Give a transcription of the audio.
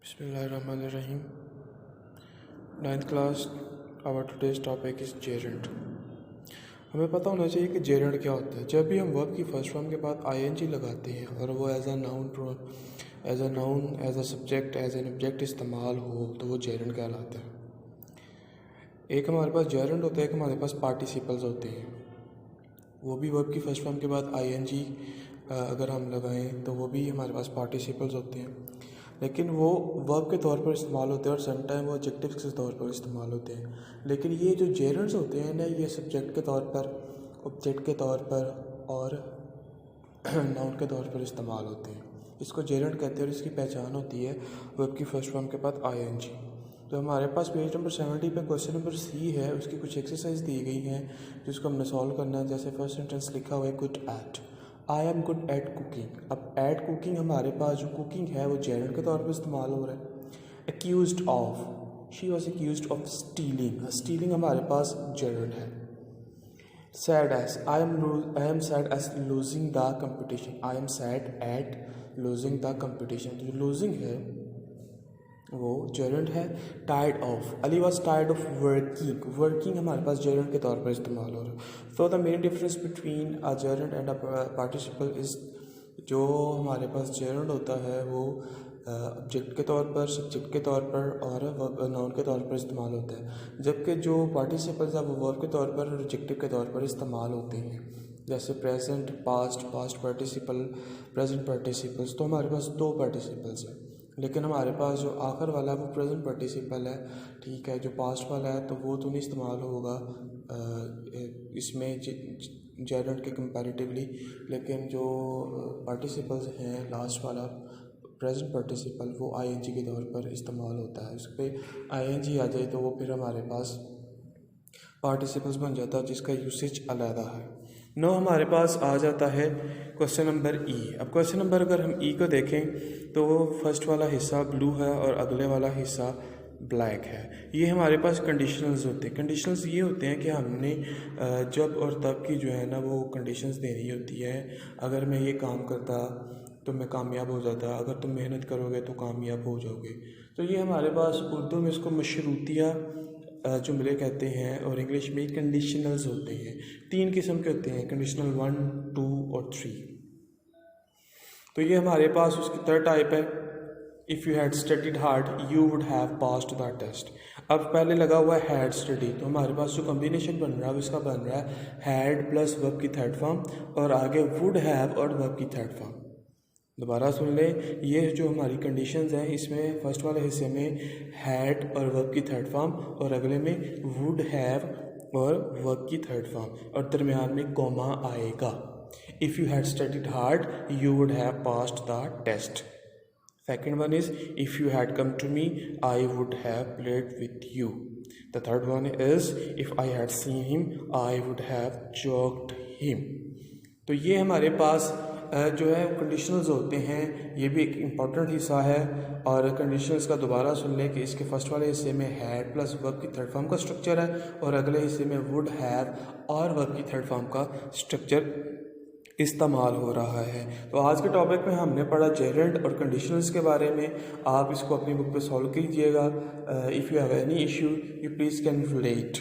बिस्मिल्लाहिर्रहमानिर्रहीम। 9th class. Our today's topic is gerund. हमें पता होना चाहिए कि जेरेंट क्या होता है। जब भी हम वर्ब की फर्स्ट फॉर्म के बाद आईएनजी लगाते हैं और वो as a noun, as a subject, as an object इस्तेमाल हो तो वो जेरेंट कहलाता है। एक हमारे पास जेरेंट होता है, एक हमारे पास पार्टिसिपल्स होते हैं। वो भी वर्ब की फर्स्ट फॉर्म के बाद आईएनजी अगर हम लगाएं तो वो भी हमारे पास पार्टिसिपल्स होते हैं, लेकिन वो वर्ब के तौर पर इस्तेमाल होते हैं और सम टाइम वो एडजेक्टिव्स के तौर पर इस्तेमाल होते हैं। लेकिन ये जो जेरेंट्स होते हैं ना, ये सब्जेक्ट के तौर पर, ऑब्जेक्ट के तौर पर और नाउन के तौर पर इस्तेमाल होते हैं। इसको जेरेंट कहते हैं और इसकी पहचान होती है वर्ब की फर्स्ट फॉर्म के बाद आईएनजी। तो हमारे पास पेज नंबर 70 पे क्वेश्चन नंबर सी है, उसकी कुछ एक्सरसाइज दी गई हैं जिसको हमने सॉल्व करना है। जैसे फर्स्ट सेंटेंस लिखा हुआ है good at, I am good at cooking. अब एट कुकिंग हमारे पास जो कुकिंग है वो जेरेंट के तौर पर इस्तेमाल हो रहा है। Accused of, she was accused of stealing, stealing हमारे पास जेरेंट है। Sad S, I am sad S losing the competition, I am sad at losing the competition. जो लूजिंग है वो जेरेंट है। Tired of, Ali was tired of working, working हमारे पास Geraint के तौर पर इस्तेमाल हो रहा है। So the main difference between a Geraint and a participle is, जो हमारे पास जेरेंट होता है वो ऑब्जेक्ट के तौर पर, सब्जेक्ट के तौर पर और नाउन के तौर पर इस्तेमाल होता है, जबकि जो पार्टिसिपल्स है वो वर्ब के तौर पर और ऑब्जेक्टिव के तौर पर इस्तेमाल होते हैं। जैसे present, past, past participle, present participles. तो हमारे पास दो पार्टिसिपल्स हैं, लेकिन हमारे पास जो आखिर वाला है वो प्रेजेंट पार्टिसिपल है, ठीक है। जो पास्ट वाला है तो वो तो नहीं इस्तेमाल होगा इसमें जेरेंट के कंपैरेटिवली, लेकिन जो पार्टिसिपल्स हैं लास्ट वाला प्रेजेंट पार्टिसिपल वो आईएनजी के तौर पर इस्तेमाल होता है। उस पर आईएनजी आ जाए तो वो फिर हमारे पास पार्टिसिपल्स बन जाता है जिसका यूसेज अलग है। नो हमारे पास आ जाता है क्वेश्चन नंबर ई। अब क्वेश्चन नंबर अगर हम ई को देखें तो फर्स्ट वाला हिस्सा ब्लू है और अगले वाला हिस्सा ब्लैक है। ये हमारे पास कंडीशनल्स होते हैं। कंडीशनल्स ये होते हैं कि हमने जब और तब की जो है ना वो कंडीशंस देनी होती है। अगर मैं ये काम करता तो मैं कामयाब हो जाता, अगर तुम मेहनत करोगे तो कामयाब हो जाओगे। तो ये हमारे पास उर्दू में इसको मशरूतिया जुमले कहते हैं और इंग्लिश में कंडीशनल्स होते हैं। तीन किस्म के होते हैं, कंडीशनल 1, 2 और 3। तो ये हमारे पास उसकी थर्ड टाइप है। If you had studied hard you would have passed the test. अब पहले लगा हुआ है हैड स्टडी, तो हमारे पास जो कॉम्बिनेशन बन रहा है उसका बन रहा है हैड प्लस वर्ब की थर्ड फॉर्म और आगे वुड हैव और वर्ब की थर्ड फॉर्म। दोबारा सुन लें, ये जो हमारी कंडीशंस हैं इसमें फर्स्ट वाले हिस्से में हैड और वर्ब की थर्ड फॉर्म और अगले में वुड हैव और वर्ब की थर्ड फॉर्म और दरमियान में कॉमा आएगा। If you had studied hard you would have passed the test. Second one is if you had come to me I would have played with you. The third one is if I had seen him I would have joked him. तो ये हमारे पास जो है conditionals होते हैं, ये भी एक इम्पॉर्टेंट हिस्सा है। और कंडीशनल्स का दोबारा सुन लें कि इसके फर्स्ट वाले हिस्से में हैड प्लस वर्ब की थर्ड फॉर्म का स्ट्रक्चर है और अगले हिस्से में वुड हैव और वर्ब की थर्ड फॉर्म का स्ट्रक्चर इस्तेमाल हो रहा है। तो आज के टॉपिक में हमने पढ़ा जेरेंट और कंडीशनल्स के बारे में। आप इसको अपनी बुक पे सॉल्व कीजिएगा। If you have any issue you please can relate.